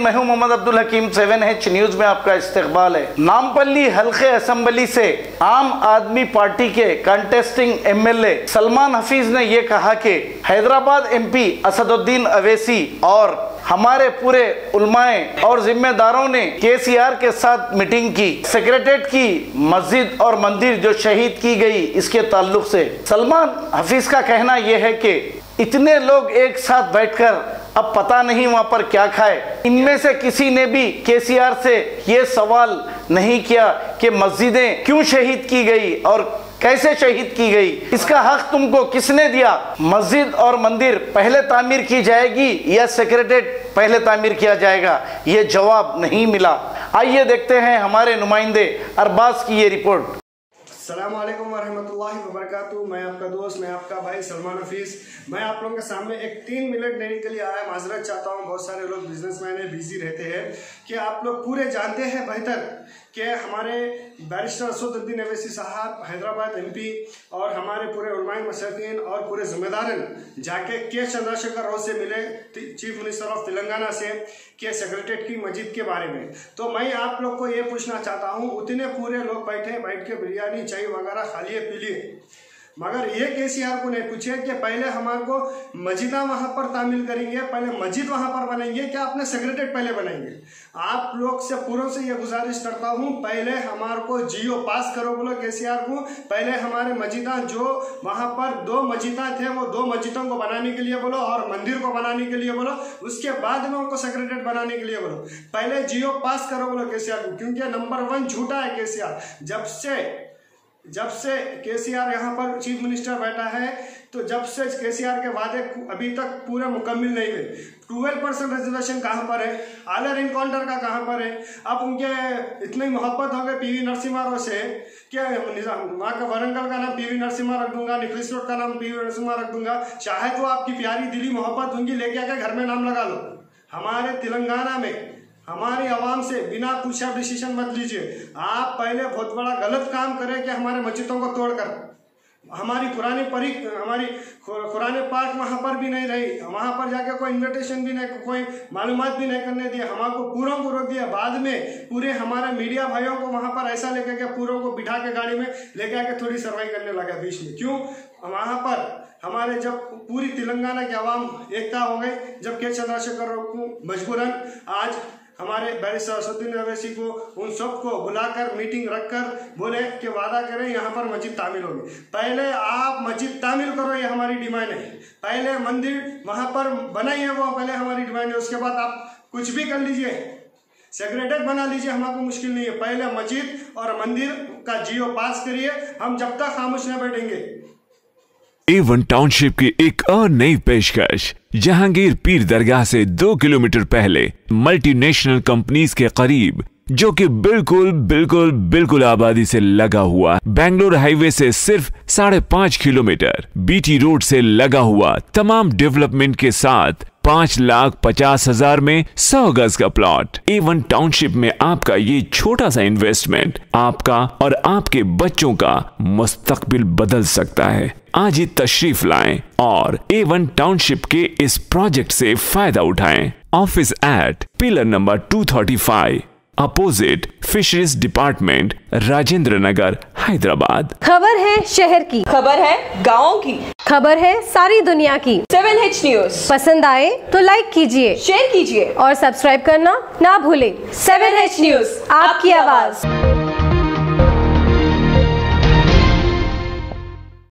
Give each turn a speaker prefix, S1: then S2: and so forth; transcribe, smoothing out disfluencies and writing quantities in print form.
S1: मैं हूं मोहम्मद अब्दुल हकीम। 7H news में आपका इस्तकबाल है। नामपल्ली हल्के असेंबली से आम आदमी पार्टी के कंटेस्टिंग एमएलए सलमान हफीज ने यह कहा कि हैदराबाद एमपी असदुद्दीन अवैसी और हमारे पूरे उलमाए और जिम्मेदारों ने केसीआर के साथ मीटिंग की। सेक्रेटेरिएट की मस्जिद और मंदिर जो शहीद की गई इसके ताल्लुक से सलमान हफीज का कहना यह है कि इतने लोग एक साथ बैठकर अब पता नहीं वहां पर क्या खाए। इनमें से किसी ने भी केसीआर से ये सवाल नहीं किया कि मस्जिदें क्यों शहीद की गई और कैसे शहीद की गई, इसका हक तुमको किसने दिया। मस्जिद और मंदिर पहले तामीर की जाएगी या सेक्रेटेरिएट पहले तामीर किया जाएगा, ये जवाब नहीं मिला। आइए देखते हैं हमारे नुमाइंदे अरबाज की ये रिपोर्ट।
S2: अस्सलाम वालेकुम वरहमतुल्लाहि वबरकातुहू। मैं आपका दोस्त, मैं आपका भाई सलमान हफीज। मैं आप लोगों के सामने एक 3 मिनट लेने के लिए आया। माजरत चाहता हूँ, बहुत सारे लोग बिजनेसमैन है, बिजी रहते हैं कि आप लोग पूरे जानते हैं बेहतर कि हमारे बैरिस्टर असदुद्दीन अवैसी साहब हैदराबाद एमपी और हमारे पूरे उलमाए मसलकीन और पूरे जिम्मेदारन जाके के चंद्रशेखर राव से मिले, चीफ मिनिस्टर ऑफ तेलंगाना से, के सेक्रेटेरिएट की मस्जिद के बारे में। तो मैं आप लोग को ये पूछना चाहता हूँ, उतने पूरे लोग बैठ के बिरयानी चाय वगैरह खा लिए पी लिए, मगर ये केसीआर को नहीं पूछे कि पहले हमारे को मस्जिदा वहां पर तामील करेंगे, पहले मस्जिद वहां पर बनाएंगे क्या अपने सेक्रेटेरिएट पहले बनाएंगे। आप लोग से पूरों से ये गुजारिश करता हूं, पहले हमारे को जियो पास करो बोलो केसीआर को। पहले हमारे मस्जिदा जो वहां पर 2 मस्जिदा थे वो 2 मस्जिदों को बनाने के लिए बोलो और मंदिर को बनाने के लिए बोलो, उसके बाद में उनको सेक्रेटेरिएट बनाने के लिए बोलो। पहले जियो पास करो बोलो केसीआर को, क्योंकि नंबर 1 झूठा है केसीआर। जब से केसीआर यहाँ पर चीफ मिनिस्टर बैठा है, तो जब से केसीआर के वादे अभी तक पूरे मुकम्मल नहीं हुए। 12% रिजर्वेशन कहाँ पर है, आलर इनकाउंटर का कहाँ पर है। अब उनके इतनी मोहब्बत हो गई पीवी नरसिम्हा राव से कि वहाँ का वरंगल का नाम पीवी नरसिम्हा रख दूंगा, निखिलेश रोड का नाम पीवी नरसिम्हा रख दूंगा। चाहे तो आपकी प्यारी दिली मोहब्बत होंगी, लेके आके घर में नाम लगा लो। हमारे तेलंगाना में हमारी आवाम से बिना पूछा डिसीजन मत लीजिए। आप पहले बहुत बड़ा गलत काम करें कि हमारे मस्जिदों को तोड़कर हमारी हमारी कुरान पाक वहां पर भी नहीं रही, वहां पर जाके कोई इन्विटेशन भी नहीं, कोई मालूमात भी नहीं करने दिया, हमारे को पूरों को रोक दिया। बाद में पूरे हमारे मीडिया भाइयों को वहां पर ऐसा लेके के पूरों को बिठा के गाड़ी में लेके आके थोड़ी सर्वाई करने लगा बीच में। क्यों? वहां पर हमारे जब पूरी तेलंगाना की आवाम एकता हो गई, जब के चंद्रशेखर राव को मजबूरन आज हमारे बैरिस्टर असदुद्दीन अवैसी को उन सबको बुलाकर मीटिंग रखकर बोले कि वादा करें यहाँ पर मस्जिद तामील होगी। पहले आप मस्जिद तामील करो, ये हमारी डिमांड है। पहले मंदिर वहां पर बनाइए, वो पहले हमारी डिमांड है। उसके बाद आप कुछ भी कर लीजिए, सेक्रेटेरिएट बना लीजिए, हमारे को मुश्किल नहीं है। पहले मस्जिद और मंदिर का जियो पास करिए, हम जब तक खामोश न बैठेंगे।
S3: A1 टाउनशिप की एक और नई पेशकश। जहांगीर पीर दरगाह से 2 किलोमीटर पहले मल्टीनेशनल कंपनीज के करीब, जो कि बिल्कुल आबादी से लगा हुआ, बेंगलोर हाईवे से सिर्फ 5.5 किलोमीटर, बीटी रोड से लगा हुआ, तमाम डेवलपमेंट के साथ 5,50,000 में 100 गज का प्लॉट। A1 टाउनशिप में आपका ये छोटा सा इन्वेस्टमेंट आपका और आपके बच्चों का मुस्तकबिल बदल सकता है। आज ही तशरीफ लाएं और A1 टाउनशिप के इस प्रोजेक्ट से फायदा उठाएं। Office at pillar number 235 opposite fisheries department, Rajendra Nagar, Hyderabad.
S4: खबर है शहर की,
S5: खबर है गाँव की,
S4: खबर है सारी दुनिया की।
S5: 7H न्यूज
S4: पसंद आए तो लाइक कीजिए,
S5: शेयर कीजिए
S4: और सब्सक्राइब करना ना भूलें।
S5: 7H न्यूज,
S4: आपकी आवाज।